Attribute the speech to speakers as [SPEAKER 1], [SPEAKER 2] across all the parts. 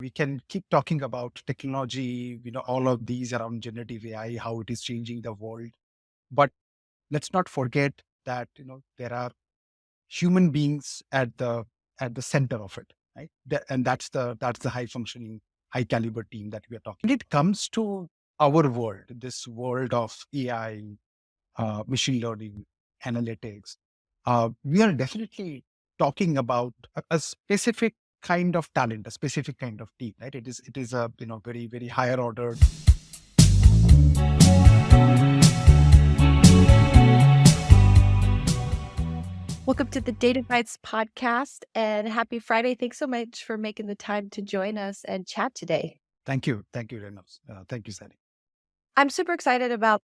[SPEAKER 1] We can keep talking about technology, all of these around generative AI, how it is changing the world. But let's not forget that, there are human beings at the center of it, right? And that's the high functioning, high caliber team that we are talking. When it comes to our world, this world of AI, machine learning, analytics, we are definitely talking about a specific kind of talent, a specific kind of team, right? It is a very very higher order.
[SPEAKER 2] Welcome to the Data Bites podcast and happy Friday. Thanks so much for making the time to join us and chat today.
[SPEAKER 1] Thank you, Reynolds. Thank you, Sally.
[SPEAKER 2] I'm super excited about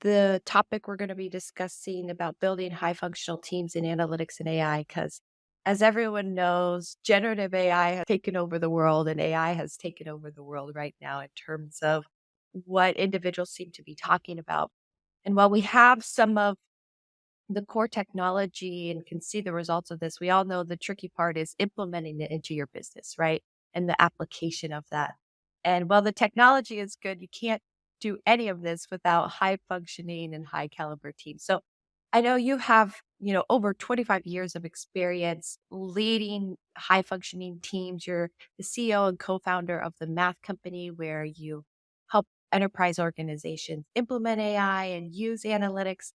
[SPEAKER 2] the topic we're going to be discussing about building high functional teams in analytics and AI because as everyone knows, generative AI has taken over the world and AI has taken over the world right now in terms of what individuals seem to be talking about. And while we have some of the core technology and can see the results of this, we all know the tricky part is implementing it into your business, right? And the application of that. And while the technology is good, you can't do any of this without high functioning and high caliber teams. So I know you have, over 25 years of experience leading high functioning teams. You're the CEO and co-founder of TheMathCompany, where you help enterprise organizations implement AI and use analytics.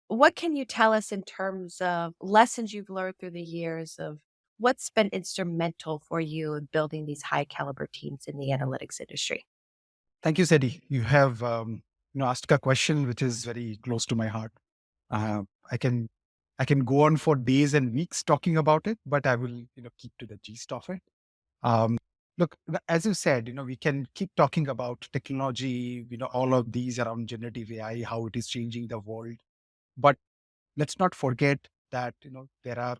[SPEAKER 2] What can you tell us in terms of lessons you've learned through the years of what's been instrumental for you in building these high caliber teams in the analytics industry?
[SPEAKER 1] Thank you, Sadi. You have asked a question which is very close to my heart. uh, i can I can go on for days and weeks talking about it, but I will keep to the gist of it. um, Look, as you said, we can keep talking about technology, all of these around generative AI, how it is changing the world. But let's not forget that there are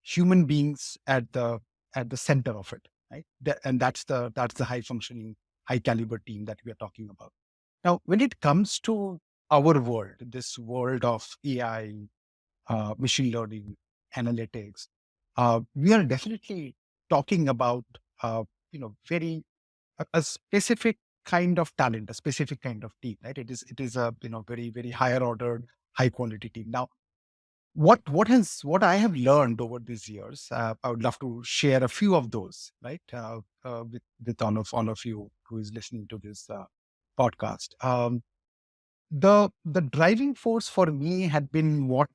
[SPEAKER 1] human beings at the center of it, right? And that's the high functioning, high caliber team that we are talking about. Now, when it comes to our world, this world of AI, machine learning, analytics, we are definitely talking about very a specific kind of talent, a specific kind of team, right? It is a very very higher order, high quality team. Now, what I have learned over these years, I would love to share a few of those, right? With all of you who is listening to this podcast. The driving force for me had been what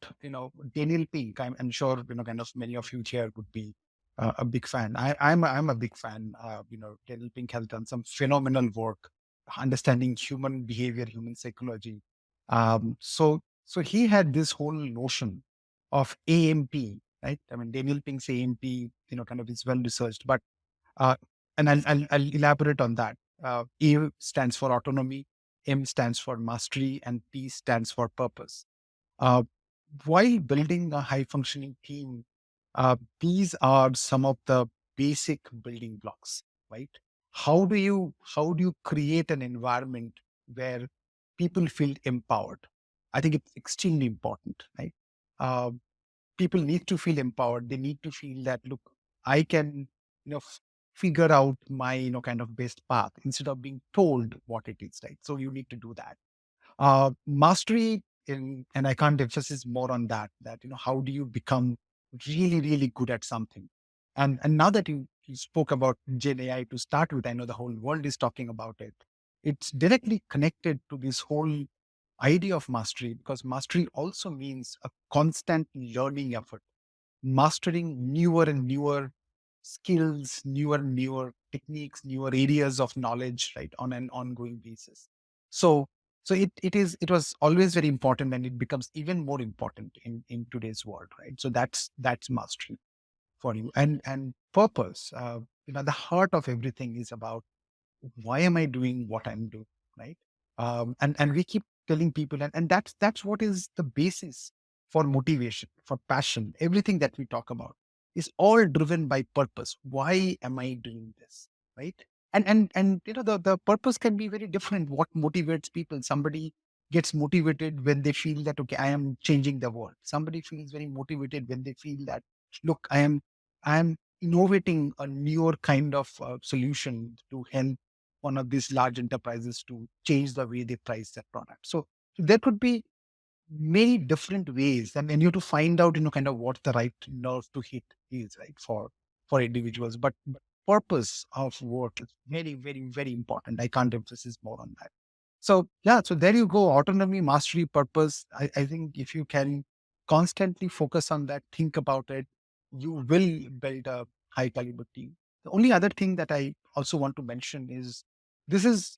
[SPEAKER 1] Daniel Pink. I'm sure kind of many of you here would be a big fan. I'm a big fan. Daniel Pink has done some phenomenal work understanding human behavior, human psychology. So he had this whole notion of AMP, right? I mean, Daniel Pink's AMP, kind of is well researched, but uh, and I'll elaborate on that. A stands for autonomy, M stands for mastery, and P stands for purpose. Uh, while building a high functioning team, these are some of the basic building blocks, right? How do you create an environment where people feel empowered? I think it's extremely important, right? Uh, People need to feel empowered. They need to feel that, look, I can figure out my kind of best path instead of being told what it is, right? So you need to do that. Mastery and I can't emphasize more on that how do you become really really good at something. And now that you spoke about gen AI to start with, I know the whole world is talking about it. It's directly connected to this whole idea of mastery, because mastery also means a constant learning effort, mastering newer and newer skills, newer and newer techniques, newer areas of knowledge, right, on an ongoing basis. So, so it was always very important, and it becomes even more important in today's world, right? So that's mastery for you, and purpose. The heart of everything is about why am I doing what I'm doing, right? And we keep telling people, and that's what is the basis for motivation, for passion. Everything that we talk about is all driven by purpose. Why am I doing this, right? And the purpose can be very different. What motivates people? Somebody gets motivated when they feel that, okay, I am changing the world. Somebody feels very motivated when they feel that, look, I am innovating a newer kind of solution to help one of these large enterprises to change the way they price their product. So there could be many different ways, and you have to find out, kind of what the right nerve to hit is, right, for individuals. But purpose of work is very, very, very important. I can't emphasize more on that. So yeah, so there you go. Autonomy, mastery, purpose. I think if you can constantly focus on that, think about it, you will build a high caliber team. The only other thing that I also want to mention is this is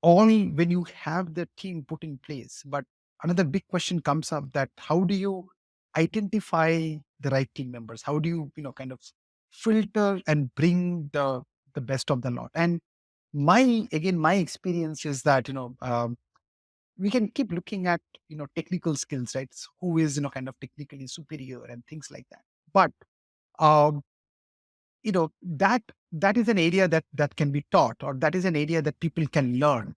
[SPEAKER 1] all when you have the team put in place. But another big question comes up, that how do you identify the right team members? How do you, kind of filter and bring the best of the lot? And my experience is that, we can keep looking at, technical skills, right? Who is, kind of technically superior and things like that. But um, that is an area that can be taught, or that is an area that people can learn.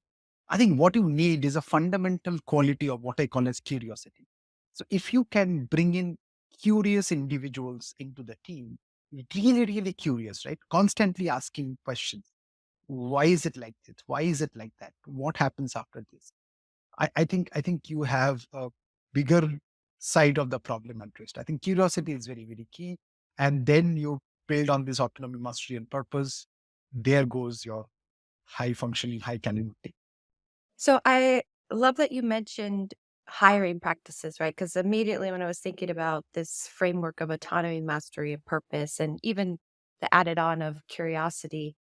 [SPEAKER 1] I think what you need is a fundamental quality of what I call as curiosity. So if you can bring in curious individuals into the team, really, really curious, right? Constantly asking questions. Why is it like this? Why is it like that? What happens after this? I think you have a bigger side of the problem addressed. I think curiosity is very, very key. And then you build on this autonomy, mastery, and purpose. There goes your high functioning, high caliber.
[SPEAKER 2] So I love that you mentioned hiring practices, right? Because immediately when I was thinking about this framework of autonomy, mastery, and purpose, and even the added on of curiosity,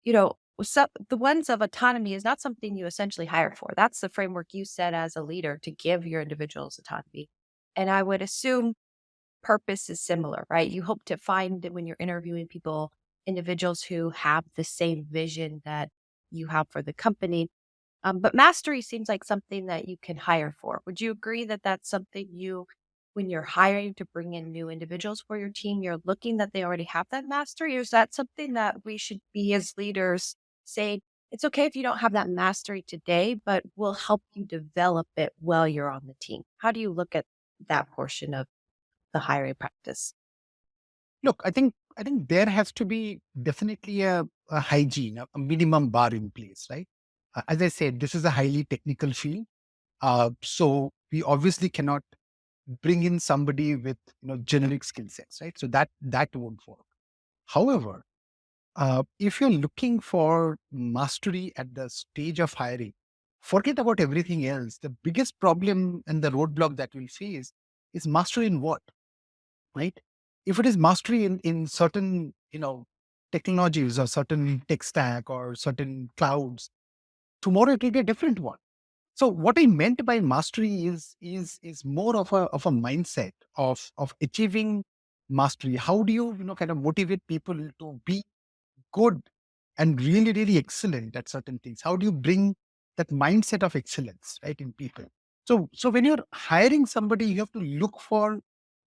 [SPEAKER 2] the ones of autonomy is not something you essentially hire for. That's the framework you set as a leader to give your individuals autonomy. And I would assume purpose is similar, right? You hope to find that when you're interviewing people, individuals who have the same vision that you have for the company. But mastery seems like something that you can hire for. Would you agree that that's something when you're hiring to bring in new individuals for your team, you're looking that they already have that mastery? Or is that something that we should be as leaders saying, it's okay if you don't have that mastery today, but we'll help you develop it while you're on the team? How do you look at that portion of the hiring practice?
[SPEAKER 1] Look, I think there has to be definitely a hygiene, a minimum bar in place, right? As I said, this is a highly technical field. So we obviously cannot bring in somebody with, generic skill sets, right? So that won't work. However, if you're looking for mastery at the stage of hiring, forget about everything else. The biggest problem and the roadblock that we'll face is mastery in what, right? If it is mastery in certain, technologies or certain tech stack or certain clouds, tomorrow it will be a different one. So what I meant by mastery is more of a mindset of achieving mastery. How do you, kind of motivate people to be good and really, really excellent at certain things? How do you bring that mindset of excellence, right, in people? So when you're hiring somebody, you have to look for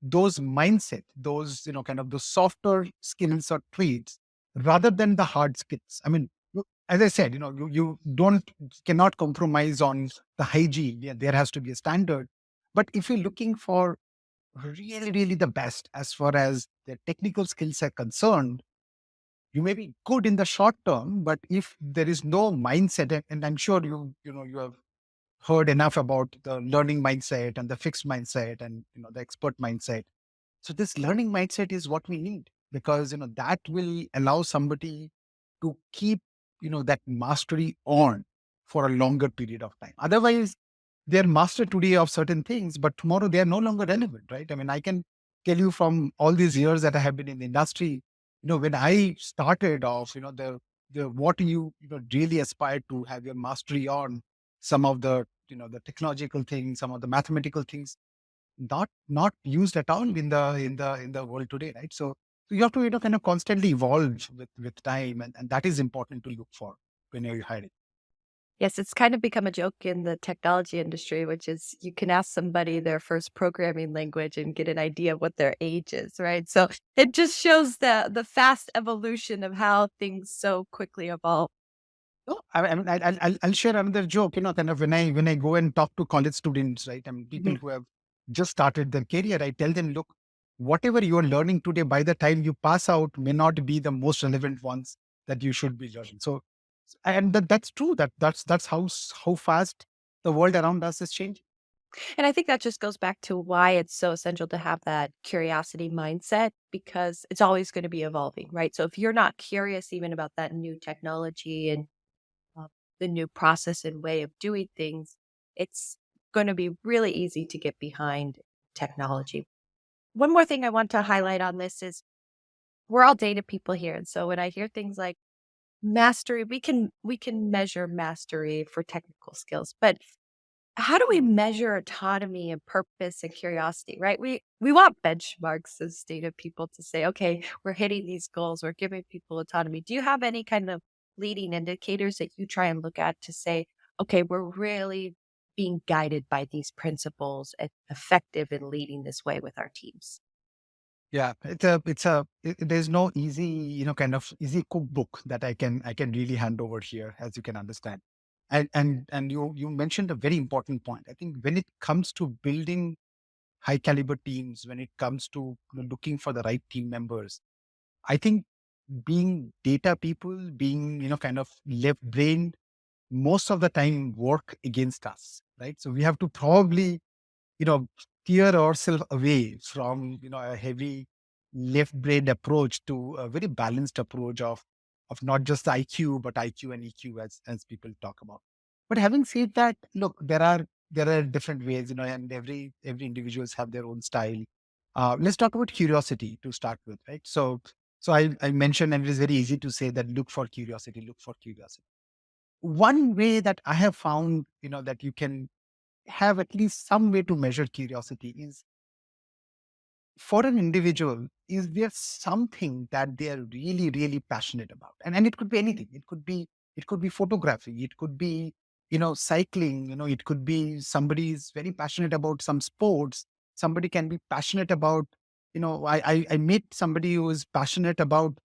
[SPEAKER 1] those mindset, those, kind of those softer skills or traits rather than the hard skills. I mean, as I said, you don't cannot compromise on the hygiene. Yeah, there has to be a standard. But if you're looking for really, really the best as far as the technical skills are concerned, you may be good in the short term, but if there is no mindset, and I'm sure you have heard enough about the learning mindset and the fixed mindset and, the expert mindset. So this learning mindset is what we need, because, that will allow somebody to keep, that mastery on for a longer period of time. Otherwise, they're master today of certain things, but tomorrow they are no longer relevant, right? I mean, I can tell you from all these years that I have been in the industry, when I started off, the what you really aspire to have your mastery on, some of the, the technological things, some of the mathematical things, not used at all in the world today, right? So you have to, kind of constantly evolve with time, and that is important to look for when you're hiring.
[SPEAKER 2] Yes, it's kind of become a joke in the technology industry, which is you can ask somebody their first programming language and get an idea of what their age is, right? So it just shows the fast evolution of how things so quickly evolve.
[SPEAKER 1] No, I mean, I'll share another joke. Kind of when I go and talk to college students, right? I mean, people
[SPEAKER 2] Mhm.
[SPEAKER 1] who have just started their career, I tell them, look, whatever you are learning today, by the time you pass out, may not be the most relevant ones that you should be learning. So, and that's true. That's how fast the world around us is changing.
[SPEAKER 2] And I think that just goes back to why it's so essential to have that curiosity mindset because it's always going to be evolving, right? So if you're not curious even about that new technology and uh, the new process and way of doing things, it's going to be really easy to get behind technology. One more thing I want to highlight on this is we're all data people here. And so when I hear things like mastery, we can measure mastery for technical skills, but how do we measure autonomy and purpose and curiosity, right? We want benchmarks as data people to say, okay, we're hitting these goals, we're giving people autonomy. Do you have any kind of leading indicators that you try and look at to say, okay, we're really being guided by these principles and effective in leading this way with our teams?
[SPEAKER 1] Yeah, there's no easy, kind of easy cookbook that I can really hand over here, as you can understand. And you mentioned a very important point. I think when it comes to building high caliber teams, when it comes to looking for the right team members, I think being data people, being, kind of left brained, most of the time work against us, right? So we have to probably, you know, steer ourselves away from, a heavy left brain approach to a very balanced approach of not just the IQ, but IQ and EQ as people talk about. But having said that, look, there are different ways, and every individuals have their own style. Let's talk about curiosity to start with, right? So I mentioned, and it is very easy to say that look for curiosity, look for curiosity. One way that I have found, that you can have at least some way to measure curiosity is, for an individual, is there something that they are really really passionate about? And it could be anything. It could be photography, it could be, cycling, it could be somebody is very passionate about some sports. Somebody can be passionate about, I met somebody who is passionate about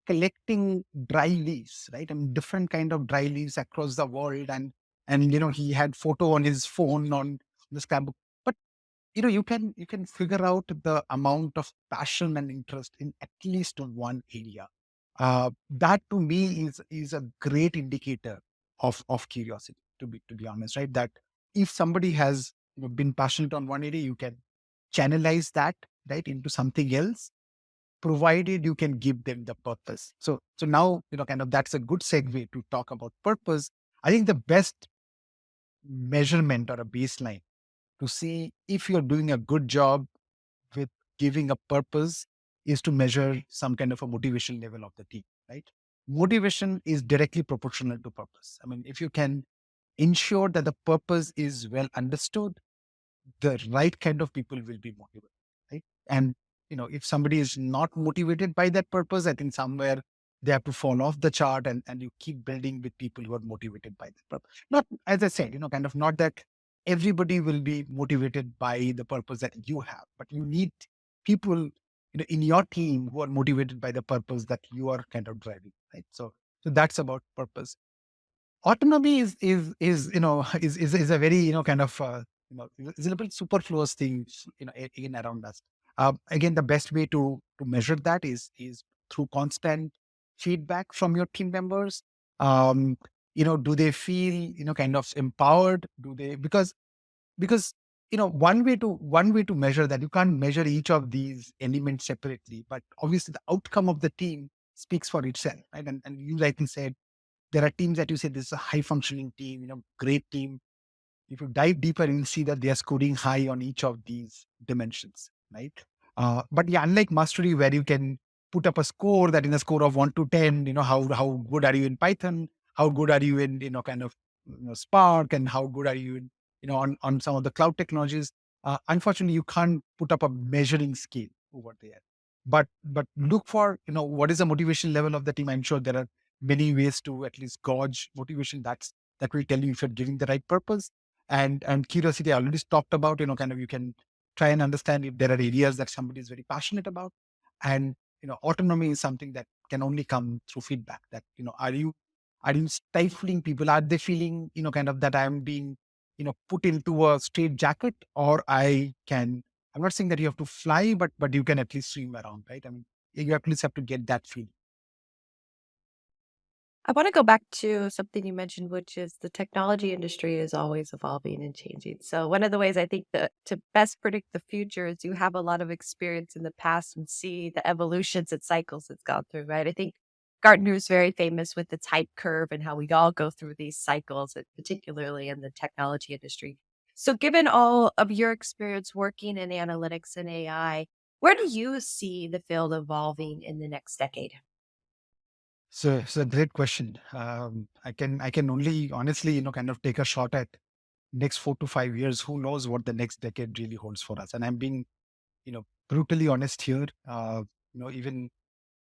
[SPEAKER 1] collecting dry leaves, right? I mean, different kind of dry leaves across the world. And he had photo on his phone on the scrapbook. But you can figure out the amount of passion and interest in at least one area. That to me is a great indicator of curiosity, to be honest, right? That if somebody has, been passionate on one area, you can channelize that, right, into something else, provided you can give them the purpose. So now, kind of that's a good segue to talk about purpose. I think the best measurement or a baseline to see if you're doing a good job with giving a purpose is to measure some kind of a motivation level of the team, right? Motivation is directly proportional to purpose. I mean, if you can ensure that the purpose is well understood, the right kind of people will be motivated, right? And if somebody is not motivated by that purpose, I think somewhere they have to fall off the chart, and you keep building with people who are motivated by that purpose. Not, as I said, kind of not that everybody will be motivated by the purpose that you have, but you need people, in your team who are motivated by the purpose that you are kind of driving, right? So that's about purpose. Autonomy is is a very, kind of, is a little bit superfluous thing, again, around us. Again, the best way to measure that is through constant feedback from your team members. um do they feel, kind of empowered? Do they, because one way to measure that, you can't measure each of these elements separately, but obviously the outcome of the team speaks for itself, right? And you rightly said, there are teams that you say this is a high functioning team, great team. If you dive deeper, you'll see that they are scoring high on each of these dimensions, right? But yeah, unlike mastery, where you can put up a score, that in a score of 1 to 10, how good are you in Python? How good are you in, kind of, Spark? And how good are you in, on some of the cloud technologies? Unfortunately, you can't put up a measuring scale over there. But look for, what is the motivation level of the team. I'm sure there are many ways to at least gauge motivation. That will tell you if you're giving the right purpose. And curiosity, I already talked about, kind of, you can try and understand if there are areas that somebody is very passionate about. And autonomy is something that can only come through feedback. That, are you stifling people? Are they feeling, kind of, that I'm being, put into a straight jacket, or I can I'm not saying that you have to fly, but you can at least swim around, right? I mean, you at least have to get that feel.
[SPEAKER 2] I want to go back to something you mentioned, which is the technology industry is always evolving and changing. So, one of the ways I think that to best predict the future is you have a lot of experience in the past and see the evolutions and cycles it's gone through, right? I think Gartner is very famous with its hype curve and how we all go through these cycles, particularly in the technology industry. So, given all of your experience working in analytics and AI, where do you see the field evolving in the next decade?
[SPEAKER 1] So it's a great question. I can only honestly, kind of take a shot at next 4 to 5 years. Who knows what the next decade really holds for us? And I'm being, brutally honest here. Even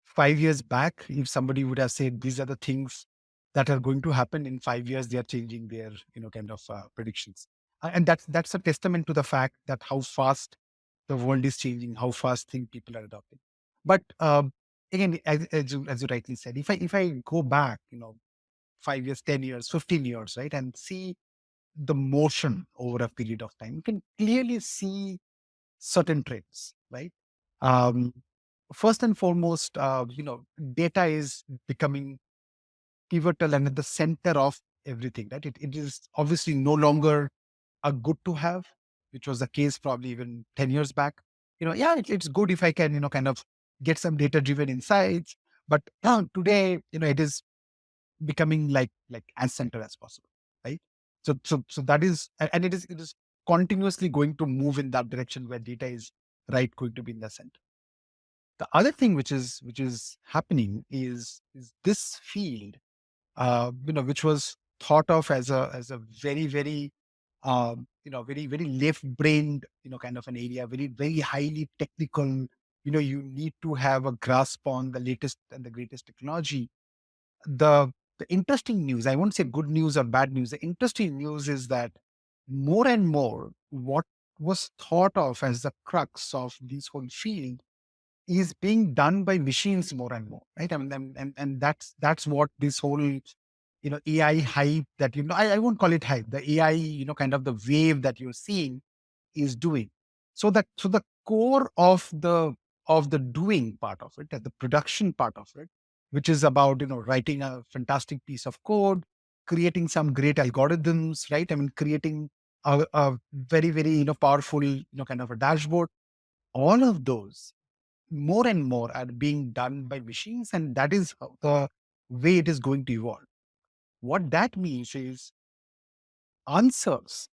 [SPEAKER 1] 5 years back, if somebody would have said these are the things that are going to happen in 5 years, they are changing their, kind of predictions. And that's a testament to the fact that how fast the world is changing, how fast things people are adopting. But again, as you rightly said, if I go back, 5 years, 10 years, 15 years, right, and see the motion over a period of time, you can clearly see certain trends, right? Um, First and foremost, data is becoming pivotal and at the center of everything, right? It is obviously no longer a good to have, which was the case probably even 10 years back. Yeah, it's good if I can, kind of get some data driven insights. But today, it is becoming like as center as possible, right? So that is, and it is continuously going to move in that direction where data is right going to be in the center. The other thing which is happening is this field, which was thought of as a very very very very left brained, kind of an area, very very highly technical. You need to have a grasp on the latest and the greatest technology. The the interesting news, I won't say good news or bad news, the interesting news is that more and more what was thought of as the crux of this whole field is being done by machines more and more, right? I mean, and that's what this whole, AI hype that, I won't call it hype, the AI, kind of the wave that you're seeing is doing. So the core of the doing part of it, and the production part of it, which is about, writing a fantastic piece of code, creating some great algorithms, right? I mean, creating a very very, powerful, kind of a dashboard. All of those more and more are being done by machines, and that is the way it is going to evolve. What that means is answers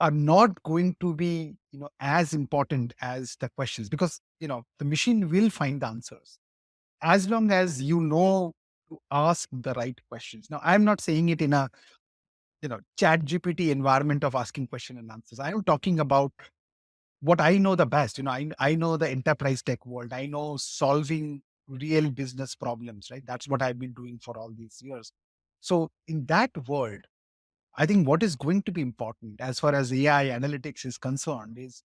[SPEAKER 1] are not going to be, as important as the questions, because the machine will find the answers as long as you know to ask the right questions. Now, I'm not saying it in a, chat gpt environment of asking question and answers. I am talking about what I know the best. I know the enterprise tech world. I know solving real business problems, right? That's what I've been doing for all these years. So in that world, I think what is going to be important as far as AI analytics is concerned is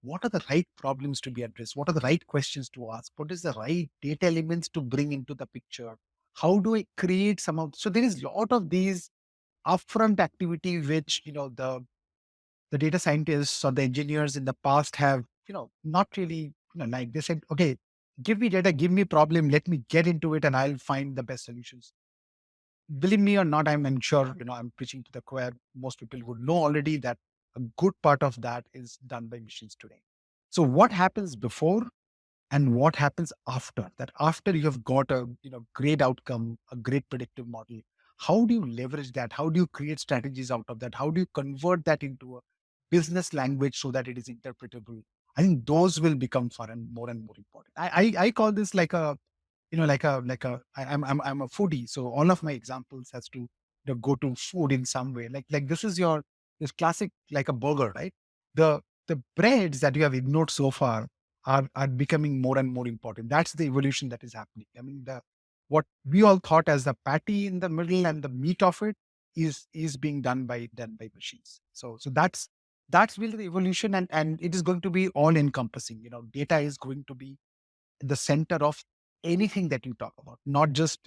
[SPEAKER 1] what are the right problems to be addressed? What are the right questions to ask? What is the right data elements to bring into the picture? How do I create some of, so there is a lot of these upfront activity which, the data scientists or the engineers in the past have, not really, like they said, okay, give me data, give me problem, let me get into it and I'll find the best solutions. Believe me or not, I'm sure, I'm preaching to the choir. Most people would know already that a good part of that is done by machines today. So what happens before and what happens after that? After you have got a, great outcome, a great predictive model, how do you leverage that? How do you create strategies out of that? How do you convert that into a business language so that it is interpretable? I think those will become far and more important. I call this like a, I'm a foodie, so all of my examples has to, go to food in some way. Like this is your, this classic, like a burger, right? The breads that you have ignored so far are becoming more and more important. That's the evolution that is happening. I mean, the what we all thought as the patty in the middle and the meat of it is being done by machines. So that's really the evolution, and it is going to be all encompassing. Data is going to be the center of anything that you talk about, not just,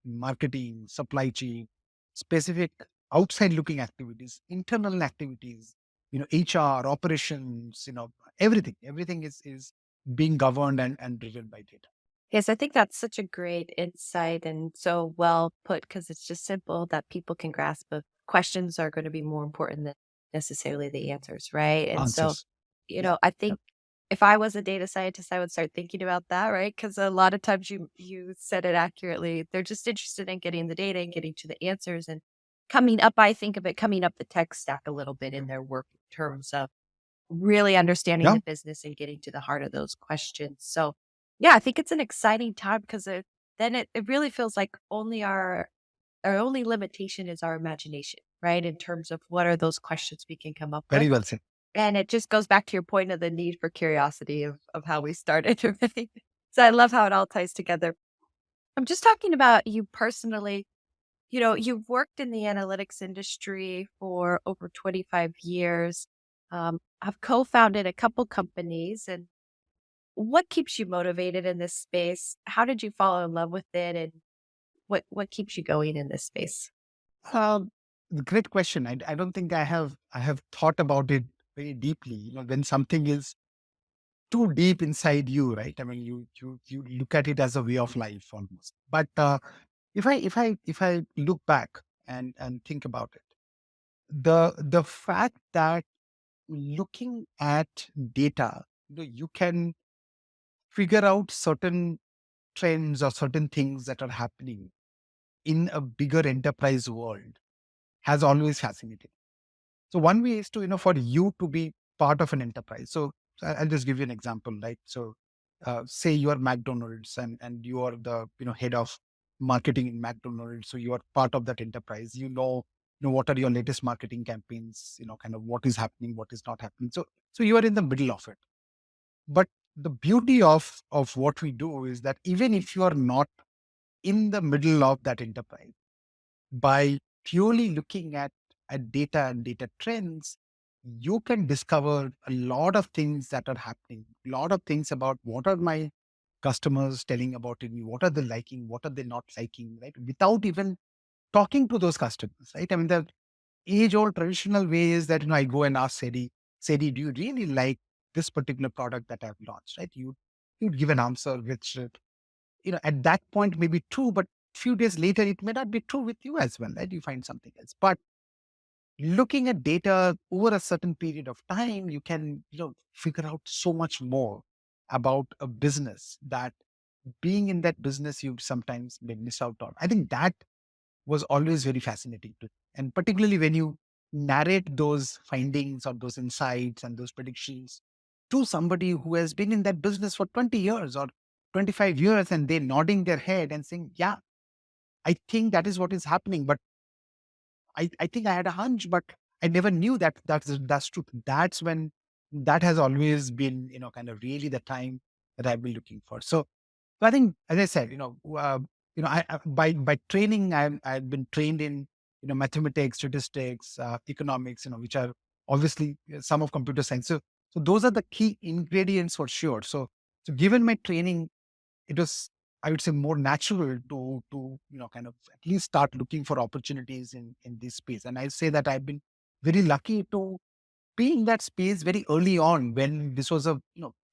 [SPEAKER 1] marketing, supply chain, specific outside looking activities, internal activities, HR, operations, everything is being governed and driven by data.
[SPEAKER 2] Yes, I think that's such a great insight and so well put because it's just simple that people can grasp of questions are going to be more important than necessarily the answers, right? And so,
[SPEAKER 1] Answers. Yeah.
[SPEAKER 2] I
[SPEAKER 1] Yeah.
[SPEAKER 2] think if I was a data scientist, I would start thinking about that, right? Because a lot of times you said it accurately. They're just interested in getting the data and getting to the answers and coming up, I think of it coming up the tech stack a little bit in their work in terms of really understanding
[SPEAKER 1] Yeah.
[SPEAKER 2] the business and getting to the heart of those questions. So, yeah, I think it's an exciting time because it really feels like only our only limitation is our imagination, right? In terms of what are those questions we can come up with.
[SPEAKER 1] Very well said.
[SPEAKER 2] And it just goes back to your point of the need for curiosity of how we started, right? So I love how it all ties together. I'm just talking about you personally. You've worked in the analytics industry for over 25 years. I've co-founded a couple companies. And what keeps you motivated in this space? How did you fall in love with it? And what keeps you going in this space?
[SPEAKER 1] Um, Great question. I don't think I have thought about it very deeply. When something is too deep inside you, right? I mean, you look at it as a way of life almost. But if I look back and think about it, the fact that looking at data, you can figure out certain trends or certain things that are happening in a bigger enterprise world has always fascinated. So one way is to, for you to be part of an enterprise. So I'll just give you an example, right? So say you are McDonald's and you are the, head of marketing in McDonald's. So you are part of that enterprise. What are your latest marketing campaigns, kind of what is happening, what is not happening. So you are in the middle of it. But the beauty of what we do is that even if you are not in the middle of that enterprise, by purely looking at data and data trends, you can discover a lot of things that are happening, a lot of things about what are my customers telling about it, what are they liking, what are they not liking, right? Without even talking to those customers, right? I mean, the age old traditional way is that, I go and ask Sedi, do you really like this particular product that I've launched, right? You'd give an answer which, at that point may be true, but few days later, it may not be true with you as well, right? You find something else. But looking at data over a certain period of time, you can, figure out so much more about a business that being in that business, you sometimes may miss out on. I think that was always very fascinating to, and particularly when you narrate those findings or those insights and those predictions to somebody who has been in that business for 20 years or 25 years, and they're nodding their head and saying, yeah, I think that is what is happening. But I think I had a hunch, but I never knew that's true. That's when that has always been, kind of really the time that I've been looking for. So I think, as I said, by training, I've been trained in, mathematics, statistics, economics, which are obviously some of computer science. So those are the key ingredients for sure. So given my training, it was, I would say, more natural to kind of at least start looking for opportunities in this space. And I say that I've been very lucky to be in that space very early on when this was at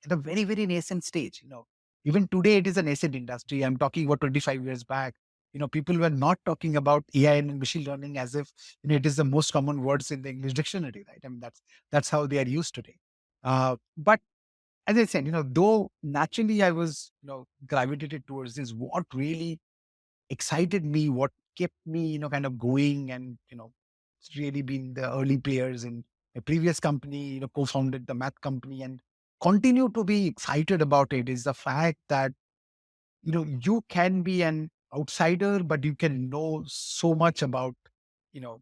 [SPEAKER 1] a very very nascent stage. Even today it is a nascent industry. I'm talking about 25 years back. People were not talking about AI and machine learning as if it is the most common words in the English dictionary, right? I mean, that's how they are used today. But as I said, though naturally I was, gravitated towards this, what really excited me, what kept me, kind of going, and, it's really been the early players in a previous company, co-founded the Math Company and continue to be excited about it, is the fact that, you can be an outsider, but you can know so much about, you know,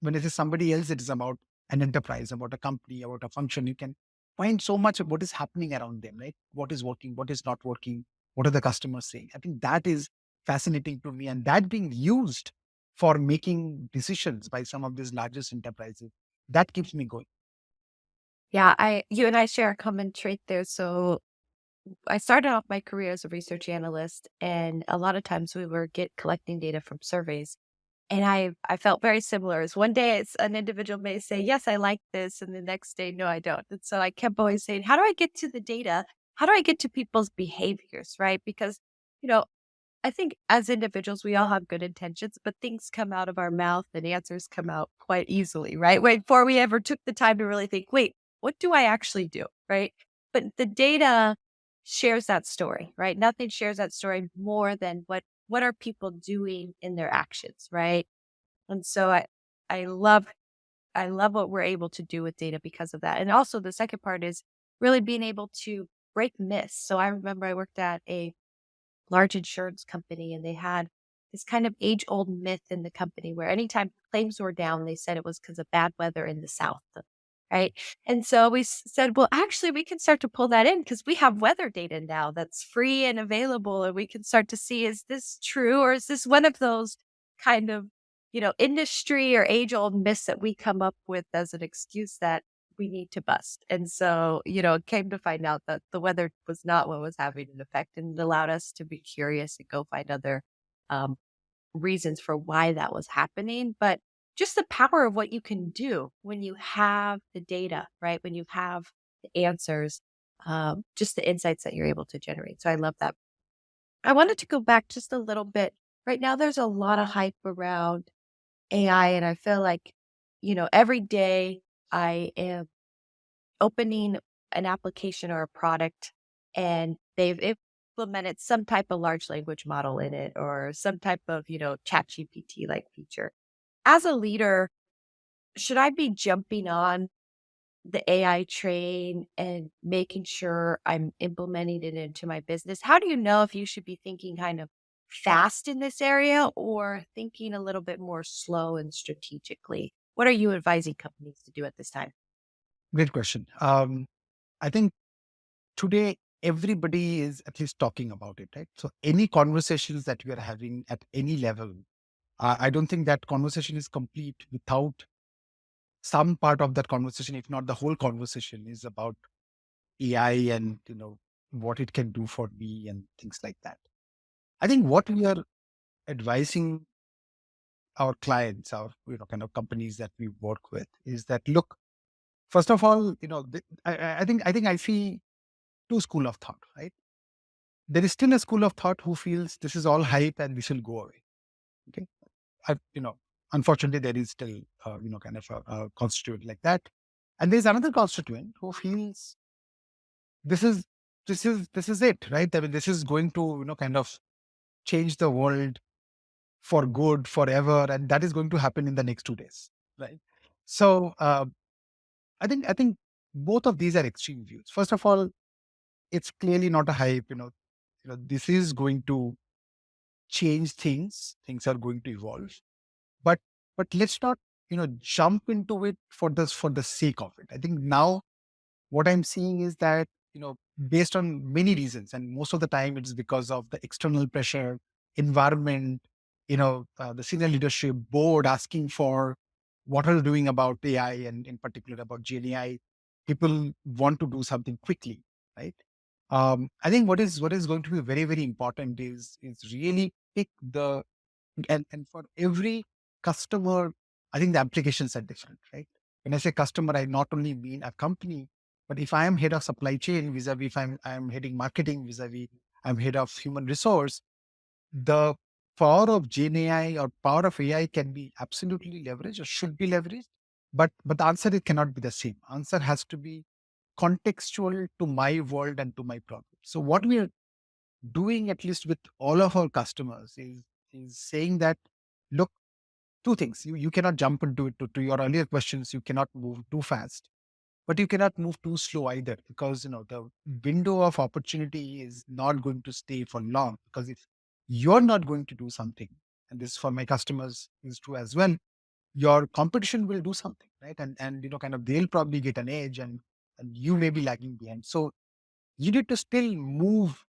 [SPEAKER 1] when it is somebody else, it is about an enterprise, about a company, about a function. You can find so much of what is happening around them, right? What is working, what is not working, what are the customers saying? I think that is fascinating to me. And that being used for making decisions by some of these largest enterprises, that keeps me going.
[SPEAKER 2] Yeah, I you and I share a common trait there. So I started off my career as a research analyst, and a lot of times we were get collecting data from surveys. And I felt very similar. As one day it's an individual may say, "Yes, I like this," and the next day, "No, I don't." And so I kept always saying, "How do I get to the data? How do I get to people's behaviors?" Right? Because, you know, I think as individuals, we all have good intentions, but things come out of our mouth and answers come out quite easily, right? Wait, before we ever took the time to really think, wait, what do I actually do? Right. But the data shares that story, right? Nothing shares that story more than what are people doing in their actions, right? And so I love I love what we're able to do with data because of that. And also the second part is really being able to break myths. So I remember I worked at a large insurance company, and they had this kind of age old myth in the company where anytime claims were down, they said it was because of bad weather in the South. Right. And so we said, well, actually, we can start to pull that in because we have weather data now that's free and available. And we can start to see, is this true? Or is this one of those kind of, industry or age old myths that we come up with as an excuse that we need to bust. And so, it came to find out that the weather was not what was having an effect, and it allowed us to be curious and go find other um, reasons for why that was happening. But just the power of what you can do when you have the data, right? When you have the answers, just the insights that you're able to generate. So I love that. I wanted to go back just a little bit. Right now, there's a lot of hype around AI, and I feel like, every day I am opening an application or a product and they've implemented some type of large language model in it or some type of, chat GPT like feature. As a leader, should I be jumping on the AI train and making sure I'm implementing it into my business? How do you know if you should be thinking kind of fast in this area or thinking a little bit more slow and strategically? What are you advising companies to do at this time?
[SPEAKER 1] Great question. I think today everybody is at least talking about it, right? So any conversations that we are having at any level, I don't think that conversation is complete without some part of that conversation, if not the whole conversation, is about AI and what it can do for me and things like that. I think what we are advising our clients, our kind of companies that we work with, is that look, first of all, I think I see two school of thought, right? There is still a school of thought who feels this is all hype and this will go away. Okay, I, you know, unfortunately, there is still kind of a constituent like that, and there's another constituent who feels this is this is it, right? I mean, this is going to kind of change the world for good forever, and that is going to happen in the next 2 days, right? So I think both of these are extreme views. First of all, it's clearly not a hype. This is going to change things. Things are going to evolve, but let's not jump into it for the sake of it. I think now what I'm seeing is that, based on many reasons, and most of the time it's because of the external pressure, environment, the senior leadership board asking for what are you doing about AI and in particular about GenAI. People want to do something quickly, right? I think what is going to be very, very important is really pick the and for every customer, I think the applications are different, right? When I say customer, I not only mean a company, but if I am head of supply chain vis-a-vis, if I'm heading marketing vis-a-vis, I'm head of human resource, the power of Gen AI or power of AI can be absolutely leveraged or should be leveraged. But the answer, it cannot be the same. Answer has to be contextual to my world and to my problem. So what we are doing, at least with all of our customers, is saying that, look, two things. You cannot jump into it. To your earlier questions, you cannot move too fast, but you cannot move too slow either, because the window of opportunity is not going to stay for long. Because if you're not going to do something, and this for my customers is true as well, your competition will do something, right? And kind of they'll probably get an edge, and you may be lagging behind. So you need to still move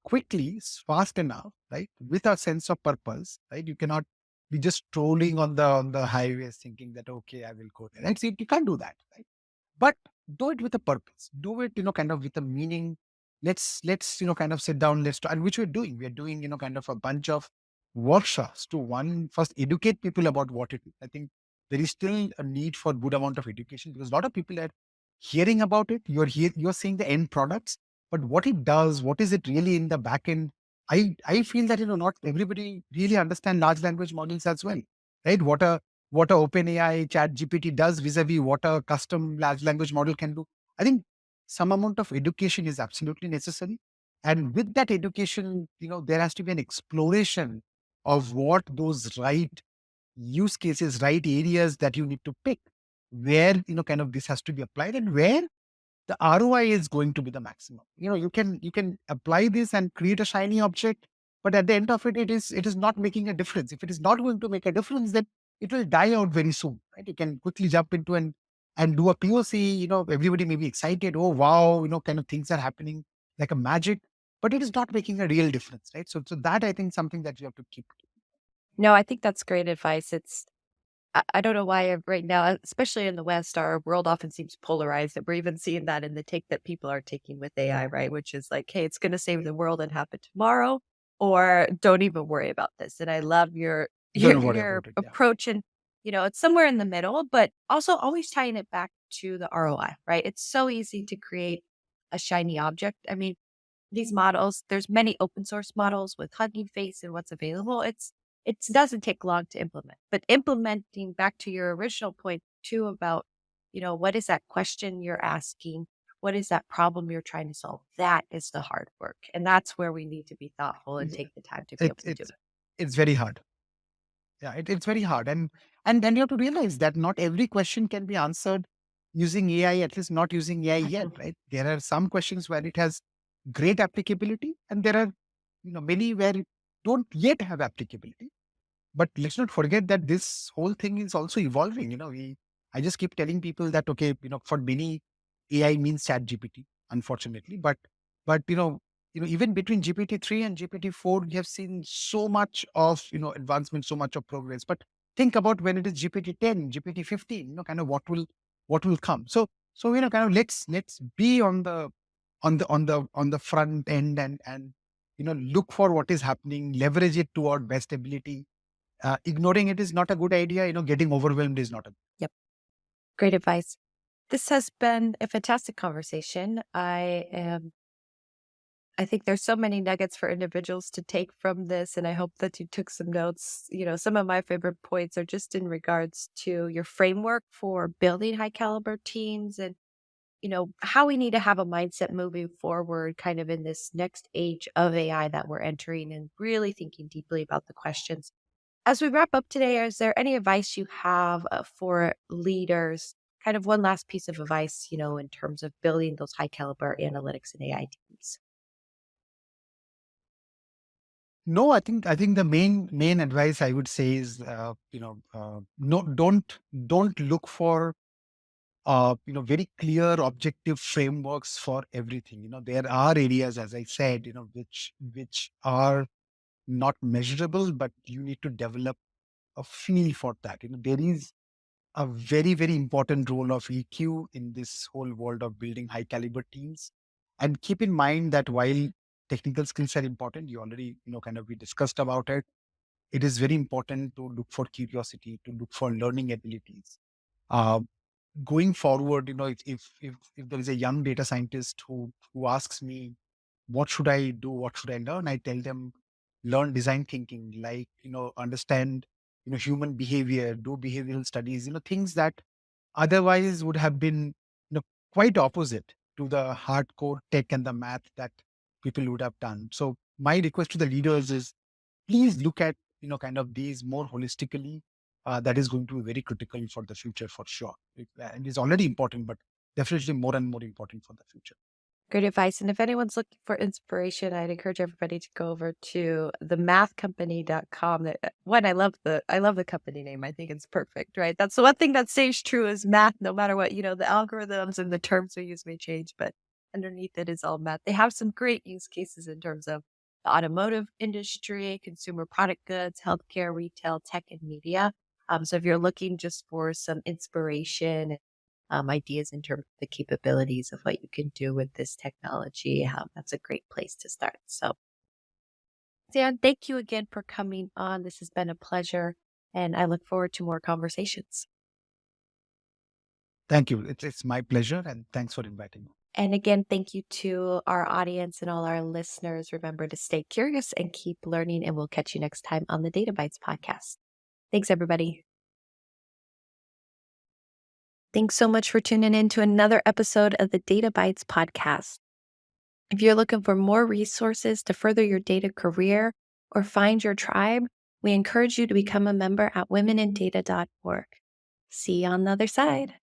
[SPEAKER 1] quickly, fast enough, right? With a sense of purpose, right? You cannot be just strolling on the highways thinking that, okay, I will go there. Right? So you can't do that, right? But do it with a purpose. Do it, kind of with a meaning. Let's kind of sit down. And which we're doing. We're doing, kind of a bunch of workshops to one first educate people about what it is. I think there is still a need for good amount of education because a lot of people are hearing about it. You're seeing the end products, but what it does, what is it really in the back end? I feel that not everybody really understand large language models as well, right? What a OpenAI Chat GPT does vis-a-vis what a custom large language model can do. I think some amount of education is absolutely necessary, and with that education, there has to be an exploration of what those right use cases, right areas that you need to pick, where kind of this has to be applied, and where the ROI is going to be the maximum. You can apply this and create a shiny object, but at the end of it, it is not making a difference. If it is not going to make a difference, then it will die out very soon, right? You can quickly jump into and do a POC. Everybody may be excited. Oh wow, kind of things are happening like a magic, but it is not making a real difference, right? So that I think something that you have to keep.
[SPEAKER 2] No, I think that's great advice. I don't know why right now, especially in the West, our world often seems polarized. That we're even seeing that in the take that people are taking with AI, right? Which is like, hey, it's going to save the world and happen tomorrow, or don't even worry about this. And I love your your
[SPEAKER 1] Don't worry
[SPEAKER 2] your
[SPEAKER 1] about it. Yeah.
[SPEAKER 2] approach, and it's somewhere in the middle, but also always tying it back to the ROI, right? It's so easy to create a shiny object. I mean, these models, there's many open source models with Hugging Face and what's available. It doesn't take long to implement. But implementing back to your original point too about, what is that question you're asking? What is that problem you're trying to solve? That is the hard work. And that's where we need to be thoughtful and
[SPEAKER 1] Yeah.
[SPEAKER 2] take the time to be
[SPEAKER 1] It,
[SPEAKER 2] able to do
[SPEAKER 1] it's
[SPEAKER 2] it.
[SPEAKER 1] it's very hard. Yeah, it's very hard. And then you have to realize that not every question can be answered using AI, at least not using AI yet, right? There are some questions where it has great applicability, and there are many where it don't yet have applicability. But let's not forget that this whole thing is also evolving. I just keep telling people that okay, for many AI means Chat GPT, unfortunately. But even between GPT-3 and GPT-4, we have seen so much of advancement, so much of progress. But think about when it is GPT-10, GPT-15, kind of what will come. So kind of let's be on the front end, and look for what is happening, leverage it to our best ability. Ignoring it is not a good idea. Getting overwhelmed is not a.
[SPEAKER 2] Yep. Great advice. This has been a fantastic conversation. I think there's so many nuggets for individuals to take from this, and I hope that you took some notes. Some of my favorite points are just in regards to your framework for building high caliber teams and, how we need to have a mindset moving forward, kind of in this next age of AI that we're entering and really thinking deeply about the questions. As we wrap up today, is there any advice you have for leaders? Kind of one last piece of advice, in terms of building those high caliber analytics and AI teams.
[SPEAKER 1] No, I think the main advice I would say is no, don't look for very clear objective frameworks for everything. There are areas, as I said, which are not measurable, but you need to develop a feel for that. There is a very, very important role of EQ in this whole world of building high caliber teams. And keep in mind that while technical skills are important, you already, kind of we discussed about it. It is very important to look for curiosity, to look for learning abilities. Uh, Going forward, if there is a young data scientist who asks me, what should I do? What should I learn? I tell them, learn design thinking, like, understand, human behavior, do behavioral studies, things that otherwise would have been, quite opposite to the hardcore tech and the math that people would have done. So my request to the leaders is please look at, kind of these more holistically. That is going to be very critical for the future for sure. And it's already important, but definitely more and more important for the future.
[SPEAKER 2] Great advice. And if anyone's looking for inspiration, I'd encourage everybody to go over to themathcompany.com. One, I love the company name. I think it's perfect, right? That's the one thing that stays true is math, no matter what, the algorithms and the terms we use may change, but underneath it is all math. They have some great use cases in terms of the automotive industry, consumer product goods, healthcare, retail, tech, and media. So if you're looking just for some inspiration, ideas in terms of the capabilities of what you can do with this technology, that's a great place to start. So Dan, thank you again for coming on. This has been a pleasure, and I look forward to more conversations.
[SPEAKER 1] Thank you. It's my pleasure. And thanks for inviting me.
[SPEAKER 2] And again, thank you to our audience and all our listeners. Remember to stay curious and keep learning, and we'll catch you next time on the Data Bytes podcast. Thanks, everybody. Thanks so much for tuning in to another episode of the Data Bytes podcast. If you're looking for more resources to further your data career or find your tribe, we encourage you to become a member at womenindata.org. See you on the other side.